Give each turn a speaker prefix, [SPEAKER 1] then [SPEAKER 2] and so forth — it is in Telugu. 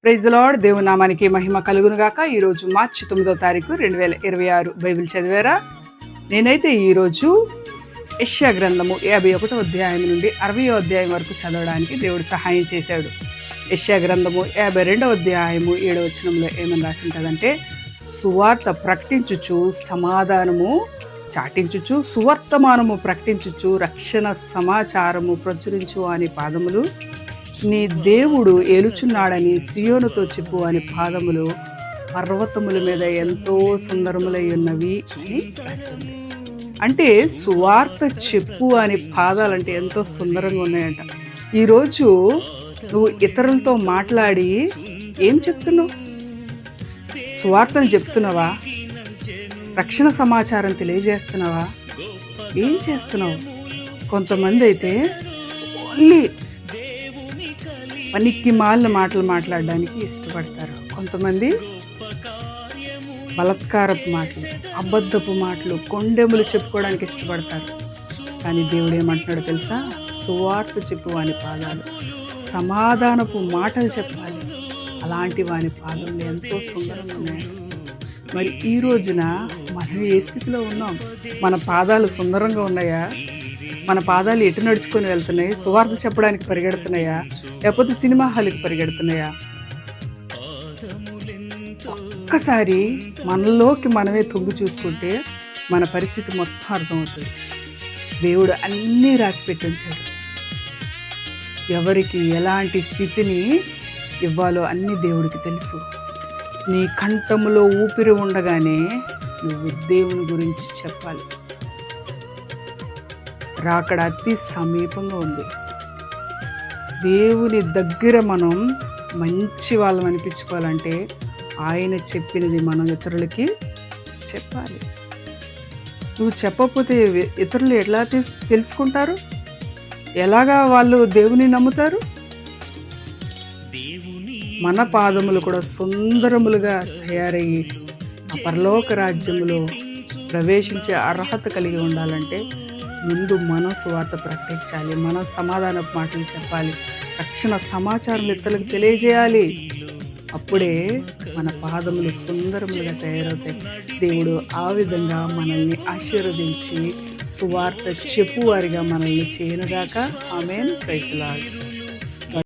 [SPEAKER 1] Praise the lord. దేవుని నామానికి మహిమ కలుగును గాక. ఈరోజు మార్చి 9వ తారీఖు 2026 బైబిల్ చదివారా? నేనైతే ఈరోజు యెషయా గ్రంథము 51వ అధ్యాయం నుండి 60వ అధ్యాయం వరకు చదవడానికి దేవుడు సహాయం చేశాడు. యెషయా గ్రంథము 52వ అధ్యాయము 7వ వచనంలో ఏమని రాసి ఉంటుందంటే, సువార్త ప్రకటించుచు సమాధానము చాటించుచు సువర్తమానము ప్రకటించుచు రక్షణ సమాచారము ప్రచురించు అని పాదములు, నీ దేవుడు ఏలుచున్నాడని సియోనుతో చెప్పు అని పాదములు పర్వతముల మీద ఎంతో సుందరములై ఉన్నవి అని రాసింది. అంటే సువార్త చెప్పు అని పాదాలంటే ఎంతో సుందరంగా ఉన్నాయంట. ఈరోజు నువ్వు ఇతరులతో మాట్లాడి ఏం చెప్తున్నావు? సువార్తను చెప్తున్నావా? రక్షణ సమాచారం తెలియజేస్తున్నావా? ఏం చేస్తున్నావు? కొంతమంది అయితే ఓన్లీ పనికి మాలిన మాటలు మాట్లాడడానికి ఇష్టపడతారు. కొంతమంది బలత్కారపు మాటలు, అబద్ధపు మాటలు, కొండెములు చెప్పుకోవడానికి ఇష్టపడతారు. కానీ దేవుడు ఏమంటున్నాడో తెలుసా? సువార్త చెప్పు వాని పాదాలు, సమాధానపు మాటలు చెప్పాలి. అలాంటి వాని పాదాలు ఎంతో సుందరంగా ఉన్నాయి. మరి ఈ రోజున మనం ఏ స్థితిలో ఉన్నాం? మన పాదాలు సుందరంగా ఉన్నాయా? మన పాదాలు ఎటు నడుచుకొని వెళ్తున్నాయి? సువార్త చెప్పడానికి పరిగెడుతున్నాయా, లేకపోతే సినిమా హాల్కి పరిగెడుతున్నాయా? ఒక్కసారి మనలోకి మనమే తొంగి చూసుకుంటే మన పరిస్థితి మొత్తం అర్థమవుతుంది. దేవుడు అన్నీ రాసి పెట్టించాడు. ఎవరికి ఎలాంటి స్థితిని ఇవ్వాలో అన్నీ దేవుడికి తెలుసు. నీ కంఠములో ఊపిరి ఉండగానే నువ్వు దేవుని గురించి చెప్పాలి. రాకడ అతి సమీపంగా ఉంది. దేవుని దగ్గర మనం మంచి వాళ్ళం అనిపించుకోవాలంటే ఆయన చెప్పినది మనం ఇతరులకి చెప్పాలి. నువ్వు చెప్పకపోతే ఇతరులు ఎట్లా తెలుసుకుంటారు? ఎలాగా వాళ్ళు దేవుని నమ్ముతారు? మన పాదములు కూడా సుందరములుగా తయారయ్యి ఆ పరలోక రాజ్యములో ప్రవేశించే అర్హత కలిగి ఉండాలంటే ముందు మనం సువార్త ప్రకటించాలి. మనం సమాధాన మాటలు చెప్పాలి. రక్షణ సమాచారం ఇతరులకు తెలియజేయాలి. అప్పుడే మన పాదములు సుందరములుగా తయారవుతాయి. దేవుడు ఆ విధంగా మనల్ని ఆశీర్వదించి సువార్త చెప్పువారిగా మనల్ని చేయనుగాక. ఆమేన్. Praise the lord.